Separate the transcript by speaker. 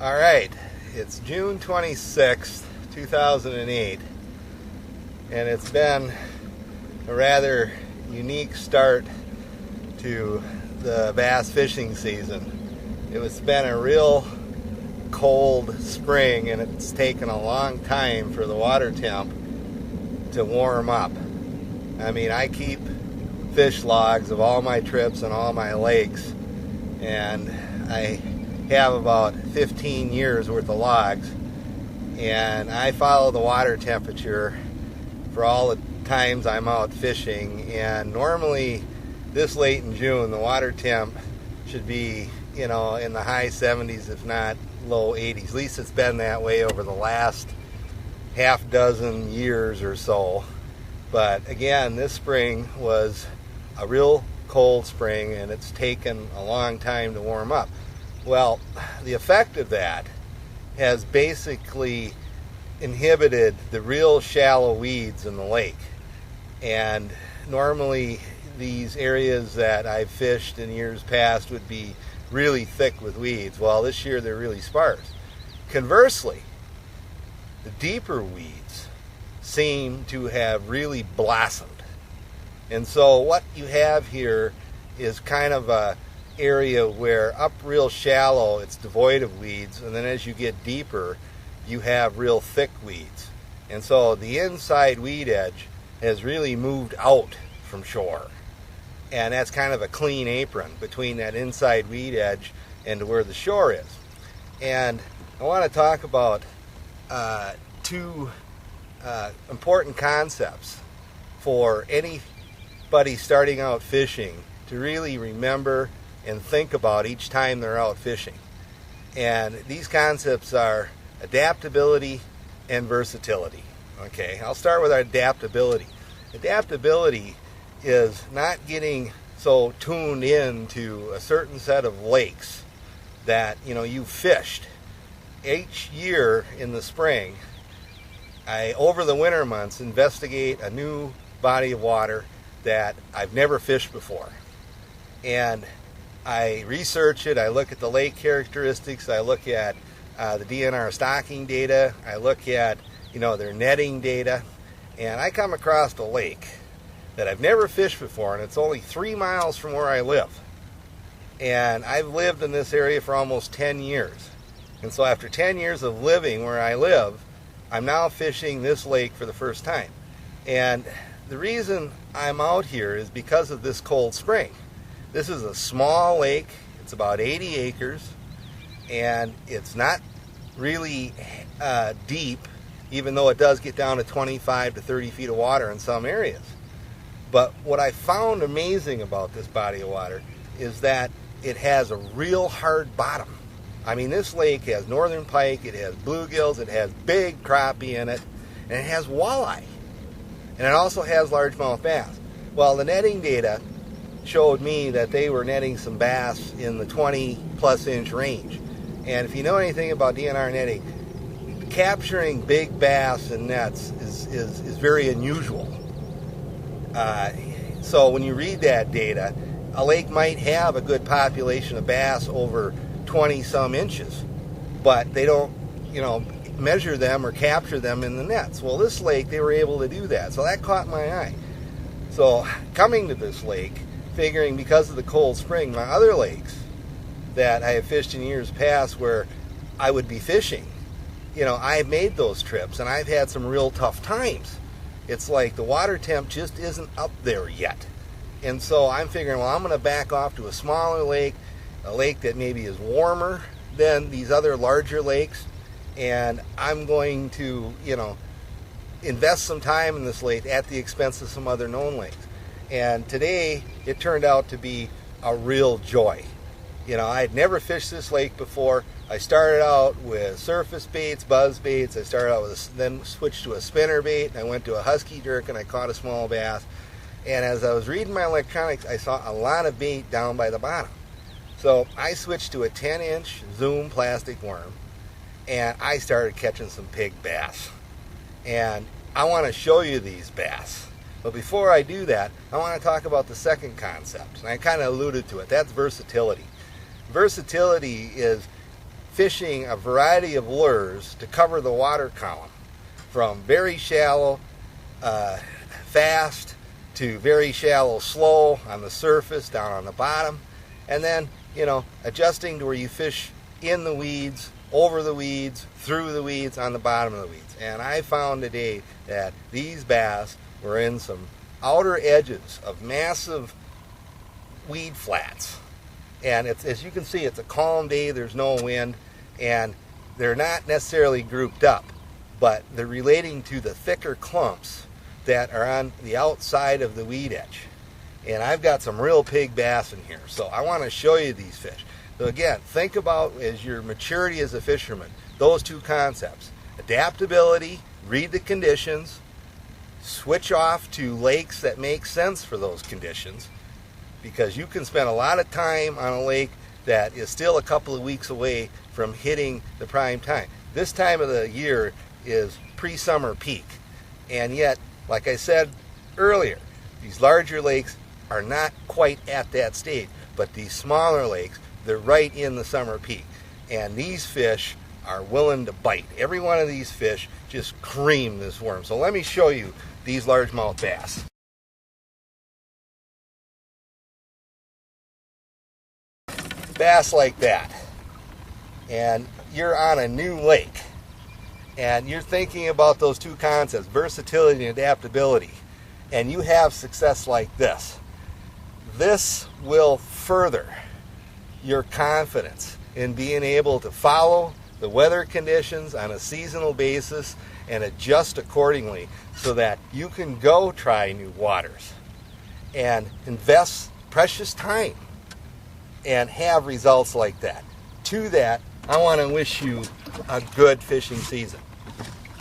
Speaker 1: All right, it's June 26th, 2008, and it's been a rather unique start to the bass fishing season. It's been a real cold spring, and it's taken a long time for the water temp to warm up. I mean, I keep fish logs of all my trips and all my lakes, and I have about 15 years worth of logs, and I follow the water temperature for all the times I'm out fishing. And normally this late in June the water temp should be in the high 70s, if not low 80s. At least it's been that way over the last half dozen years or so. But again, this spring was a real cold spring, and it's taken a long time to warm up. Well, the effect of that has basically inhibited the real shallow weeds in the lake. And normally these areas that I've fished in years past would be really thick with weeds. Well, this year they're really sparse. Conversely, the deeper weeds seem to have really blossomed. And so what you have here is kind of a area where up real shallow it's devoid of weeds, and then as you get deeper you have real thick weeds. And so the inside weed edge has really moved out from shore, and that's kind of a clean apron between that inside weed edge and where the shore is. And I want to talk about two important concepts for anybody starting out fishing to really remember and think about each time they're out fishing. And these concepts are adaptability and versatility. Okay, I'll start with our adaptability. Adaptability is not getting so tuned in to a certain set of lakes that you fished. Each year in the spring, I, over the winter months, investigate a new body of water that I've never fished before. And I research it, I look at the lake characteristics, I look at the DNR stocking data, I look at their netting data, and I come across a lake that I've never fished before, and it's only 3 miles from where I live. And I've lived in this area for almost 10 years. And so after 10 years of living where I live, I'm now fishing this lake for the first time. And the reason I'm out here is because of this cold spring. This is a small lake. It's about 80 acres, and it's not really deep, even though it does get down to 25 to 30 feet of water in some areas. But what I found amazing about this body of water is that it has a real hard bottom. I mean, this lake has northern pike, it has bluegills, it has big crappie in it, and it has walleye. And it also has largemouth bass. Well, the netting data showed me that they were netting some bass in the 20 plus inch range. And if you know anything about DNR netting, capturing big bass in nets is very unusual. So when you read that data, a lake might have a good population of bass over 20 some inches, but they don't measure them or capture them in the nets. Well, this lake, they were able to do that, so that caught my eye. So coming to this lake, figuring because of the cold spring, my other lakes that I have fished in years past where I would be fishing, I've made those trips, and I've had some real tough times. It's like the water temp just isn't up there yet. And so I'm figuring, well, I'm going to back off to a smaller lake, a lake that maybe is warmer than these other larger lakes, and I'm going to, invest some time in this lake at the expense of some other known lakes. And today, it turned out to be a real joy. I had never fished this lake before. I started out with surface baits, buzz baits. I started out with then switched to a spinner bait. I went to a husky jerk, and I caught a small bass. And as I was reading my electronics, I saw a lot of bait down by the bottom. So I switched to a 10-inch Zoom plastic worm, and I started catching some pig bass. And I want to show you these bass. But before I do that, I want to talk about the second concept, and I kind of alluded to it. That's versatility. Versatility is fishing a variety of lures to cover the water column, from very shallow, fast, to very shallow, slow on the surface, down on the bottom, and then, you know, adjusting to where you fish in the weeds, over the weeds, through the weeds, on the bottom of the weeds. And I found today that these bass were in some outer edges of massive weed flats. And it's, as you can see, it's a calm day, there's no wind, and they're not necessarily grouped up, but they're relating to the thicker clumps that are on the outside of the weed edge. And I've got some real pig bass in here, so I want to show you these fish. So again, think about, as your maturity as a fisherman, those two concepts: adaptability, read the conditions, switch off to lakes that make sense for those conditions, because you can spend a lot of time on a lake that is still a couple of weeks away from hitting the prime time. This time of the year is pre-summer peak, and yet, like I said earlier, these larger lakes are not quite at that stage, but these smaller lakes, they're right in the summer peak, and these fish are willing to bite. Every one of these fish just cream this worm. So let me show you these largemouth bass. Bass like that, and you're on a new lake, and you're thinking about those two concepts, versatility and adaptability, and you have success like this. This will further your confidence in being able to follow the weather conditions on a seasonal basis and adjust accordingly, so that you can go try new waters and invest precious time and have results like that. To that, I want to wish you a good fishing season.